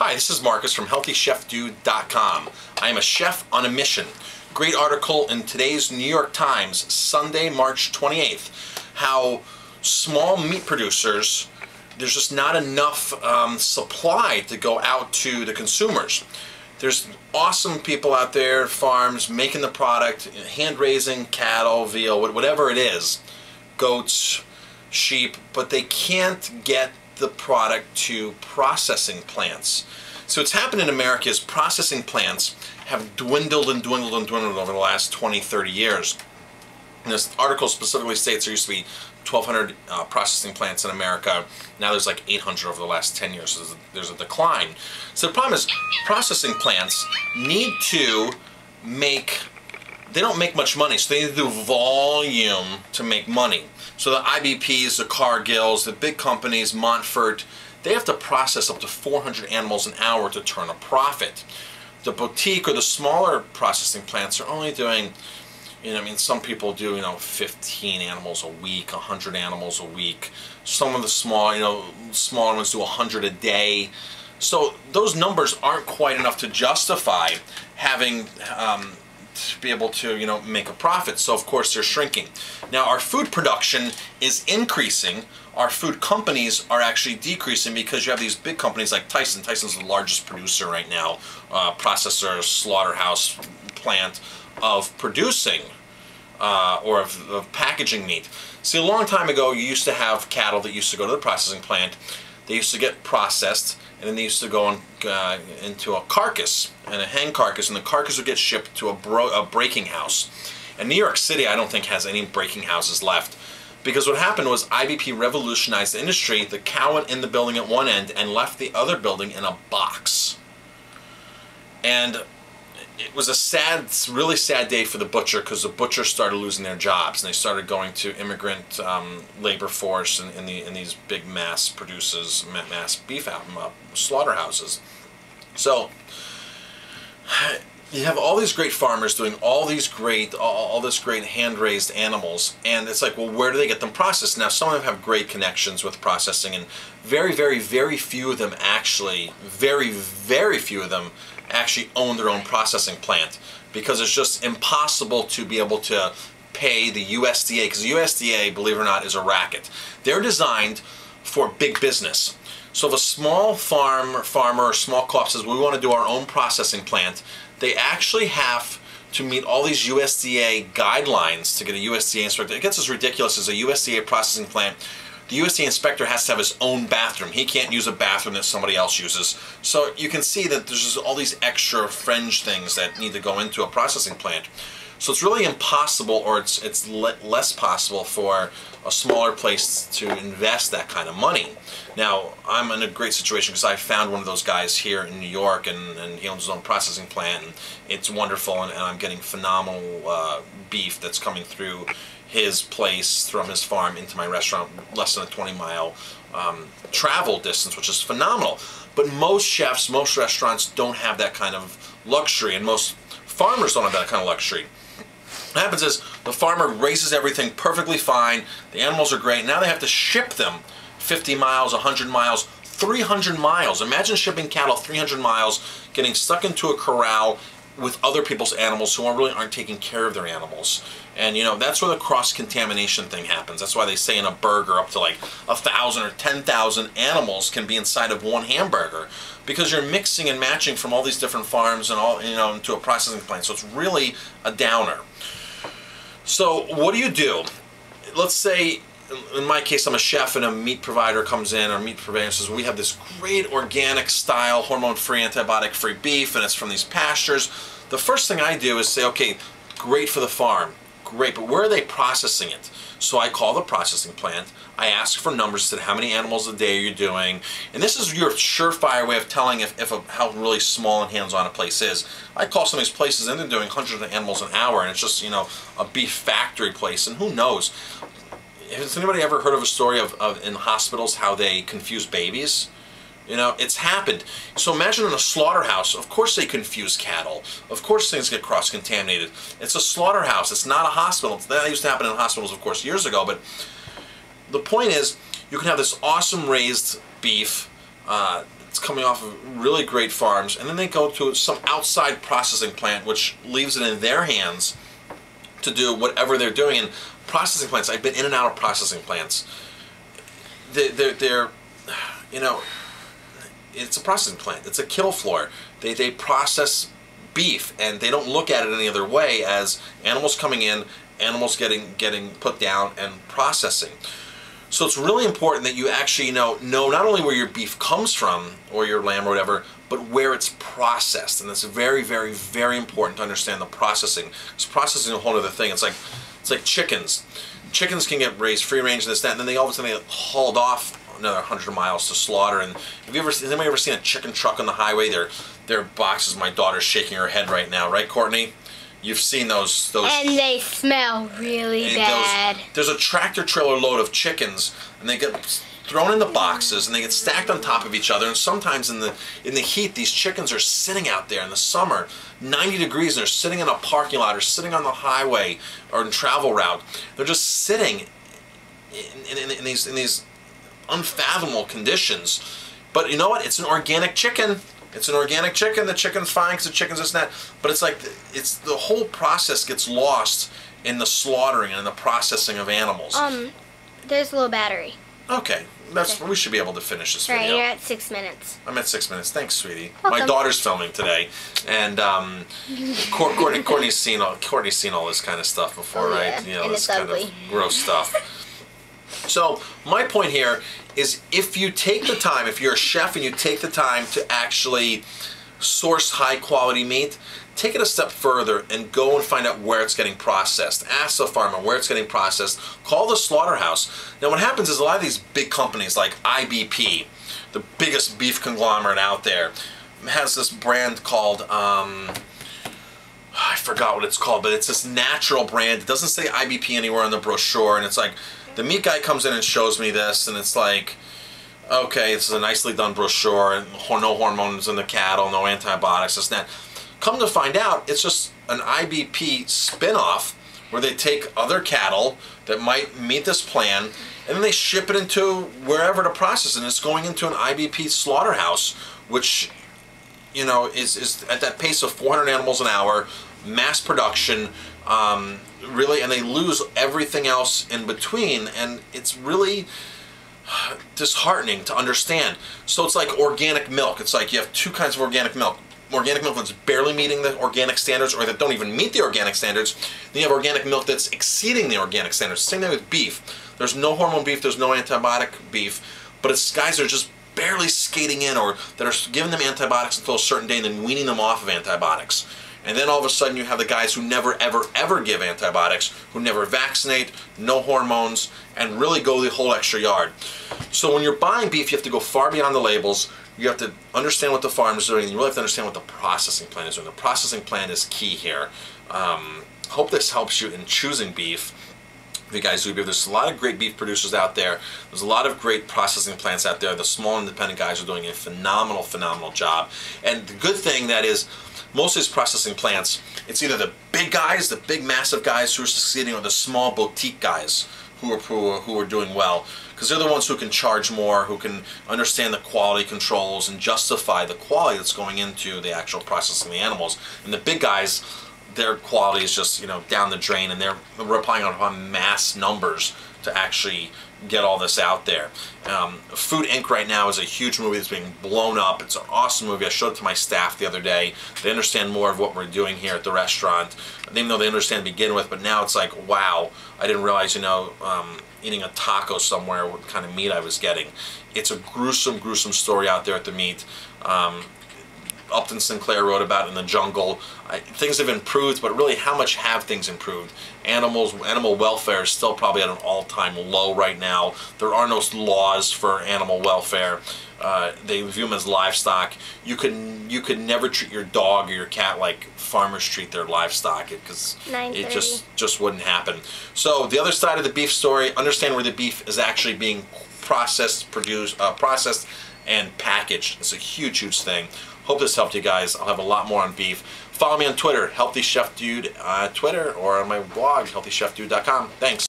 Hi, this is Marcus from HealthyChefDude.com. I am a chef on a mission. Great article in today's New York Times, Sunday, March 28th, how small meat producers, there's just not enough supply to go out to the consumers. There's awesome people out there, farms, making the product, hand-raising cattle, veal, whatever it is, goats, sheep, but they can't get the product to processing plants. So what's happened in America is processing plants have dwindled and dwindled and dwindled over the last 20, 30 years. And this article specifically states there used to be 1,200 processing plants in America. Now there's like 800 over the last 10 years, so there's a decline. So the problem is processing plants need to make, they don't make much money, so they need to do volume to make money. So the IBPs, the Cargills, the big companies, Montfort, they have to process up to 400 animals an hour to turn a profit. The boutique or the smaller processing plants are only doing, I mean, some people do, 15 animals a week, 100 animals a week. Some of the small, smaller ones do 100 a day. So those numbers aren't quite enough to justify having to be able to, make a profit. So of course they're shrinking. Now our food production is increasing. Our food companies are actually decreasing because you have these big companies like Tyson. Tyson's the largest producer right now, processor, slaughterhouse plant of producing or of packaging meat. See, a long time ago you used to have cattle that used to go to the processing plant. They used to get processed, and then they used to go into a carcass, and a hen carcass, and the carcass would get shipped to a breaking house. And New York City, I don't think, has any breaking houses left. Because what happened was IBP revolutionized the industry. The cow went in the building at one end and left the other building in a box. And it was a sad, really sad day for the butcher, because the butchers started losing their jobs, and they started going to immigrant labor force in these big mass producers, mass beef slaughterhouses. So you have all these great farmers doing all this great hand-raised animals, and it's like, well, where do they get them processed? Now, some of them have great connections with processing, and very, very, very few of them actually, very, very few of them actually own their own processing plant, because it's just impossible to be able to pay the USDA, because the USDA, believe it or not, is a racket. They're designed for big business. So if a small farmer or small co-op says, we want to do our own processing plant, they actually have to meet all these USDA guidelines to get a USDA inspector. It gets as ridiculous as a USDA processing plant. The USDA inspector has to have his own bathroom. He can't use a bathroom that somebody else uses. So you can see that there's just all these extra fringe things that need to go into a processing plant. So it's really impossible, or it's less possible for a smaller place to invest that kind of money. Now, I'm in a great situation because I found one of those guys here in New York, and he owns his own processing plant, and it's wonderful, and I'm getting phenomenal beef that's coming through his place from his farm into my restaurant, less than a 20-mile travel distance, which is phenomenal. But most chefs, most restaurants don't have that kind of luxury, and most farmers don't have that kind of luxury. What happens is the farmer raises everything perfectly fine, the animals are great, now they have to ship them 50 miles, 100 miles, 300 miles. Imagine shipping cattle 300 miles, getting stuck into a corral with other people's animals who really aren't taking care of their animals. And that's where the cross-contamination thing happens. That's why they say in a burger up to like 1,000 or 10,000 animals can be inside of one hamburger, because you're mixing and matching from all these different farms and all, into a processing plant. So it's really a downer. So what do? Let's say, in my case, I'm a chef and a meat provider comes in, or meat provider says, we have this great organic style, hormone-free, antibiotic-free beef, and it's from these pastures. The first thing I do is say, okay, great for the farm, great, but where are they processing it? So I call the processing plant, I ask for numbers, said how many animals a day are you doing, and this is your surefire way of telling how really small and hands-on a place is. I call some of these places and they're doing hundreds of animals an hour, and it's just, a beef factory place, and who knows? Has anybody ever heard of a story of in hospitals how they confuse babies? It's happened. So imagine in a slaughterhouse, of course they confuse cattle. Of course things get cross-contaminated. It's a slaughterhouse, it's not a hospital. That used to happen in hospitals, of course, years ago, but the point is, you can have this awesome raised beef It's coming off of really great farms, and then they go to some outside processing plant, which leaves it in their hands to do whatever they're doing. And processing plants, I've been in and out of processing plants. They're you know, it's a processing plant. It's a kill floor. They process beef, and they don't look at it any other way as animals coming in, animals getting put down and processing. So it's really important that you actually know not only where your beef comes from, or your lamb or whatever, but where it's processed. And it's very, very, very important to understand the processing. Because processing is a whole other thing. It's like chickens. Chickens can get raised free range and this, that, and then they all of a sudden get hauled off another 100 miles to slaughter. And has anybody ever seen a chicken truck on the highway? They're boxes. My daughter's shaking her head right now, right, Courtney? You've seen those. And they smell really bad. There's a tractor trailer load of chickens, and they get thrown in the boxes, and they get stacked on top of each other. And sometimes in the heat, these chickens are sitting out there in the summer, 90 degrees, and they're sitting in a parking lot or sitting on the highway or in travel route. They're just sitting in these unfathomable conditions. But you know what? It's an organic chicken. It's an organic chicken. The chicken's fine because the chicken's this and that. But it's like the whole process gets lost in the slaughtering and the processing of animals. There's a little battery. Okay, we should be able to finish this video. Right, you're at 6 minutes. I'm at 6 minutes. Thanks, sweetie. Welcome. My daughter's filming today, and Courtney's seen all this kind of stuff before, right? Yeah. You know, And this it's kind ugly. of gross stuff. So my point here is, if you take the time, if you're a chef and you take the time to actually source high quality meat, take it a step further and go and find out where it's getting processed. Ask the farmer where it's getting processed. Call the slaughterhouse. Now what happens is, a lot of these big companies like IBP, the biggest beef conglomerate out there, has this brand called, I forgot what it's called, but it's this natural brand. It doesn't say IBP anywhere on the brochure, and it's like, the meat guy comes in and shows me this, and it's like, okay, this is a nicely done brochure, and no hormones in the cattle, no antibiotics, this and that. Come to find out, it's just an IBP spin-off where they take other cattle that might meet this plan, and then they ship it into wherever to process it, and it's going into an IBP slaughterhouse, which, you know, is at that pace of 400 animals an hour, mass production, really, and they lose everything else in between, and it's really disheartening to understand. So it's like organic milk. It's like you have two kinds of organic milk. Organic milk that's barely meeting the organic standards, or that don't even meet the organic standards. Then you have organic milk that's exceeding the organic standards. Same thing with beef. There's no hormone beef, there's no antibiotic beef, but it's guys that are just barely skating in, or that are giving them antibiotics until a certain day and then weaning them off of antibiotics. And then all of a sudden you have the guys who never, ever, ever give antibiotics, who never vaccinate, no hormones, and really go the whole extra yard. So when you're buying beef, you have to go far beyond the labels. You have to understand what the farm is doing, and you really have to understand what the processing plant is doing. The processing plant is key here. Hope this helps you in choosing beef. You guys do beef. There's a lot of great beef producers out there. There's a lot of great processing plants out there. The small independent guys are doing a phenomenal, phenomenal job. And the good thing that is, most of these processing plants, it's either the big guys, the big massive guys who are succeeding, or the small boutique guys who are doing well. Because they're the ones who can charge more, who can understand the quality controls and justify the quality that's going into the actual processing of the animals. And the big guys, their quality is just, you know, down the drain, and they're relying upon mass numbers to actually get all this out there. Food Inc. right now is a huge movie that's being blown up. It's an awesome movie. I showed it to my staff the other day. They understand more of what we're doing here at the restaurant. Even though they understand to begin with, but now it's like, wow, I didn't realize, you know, eating a taco somewhere, what kind of meat I was getting. It's a gruesome, gruesome story out there at the meat. Upton Sinclair wrote about it in The Jungle. Things have improved, but really, how much have things improved? Animal welfare is still probably at an all-time low right now. There are no laws for animal welfare. They view them as livestock. You could never treat your dog or your cat like farmers treat their livestock, because it just wouldn't happen. So the other side of the beef story, understand where the beef is actually being processed, processed and packaged. It's a huge, huge thing. Hope this helped you guys. I'll have a lot more on beef. Follow me on Twitter, Healthy Chef Dude, Twitter, or on my blog, healthychefdude.com. Thanks.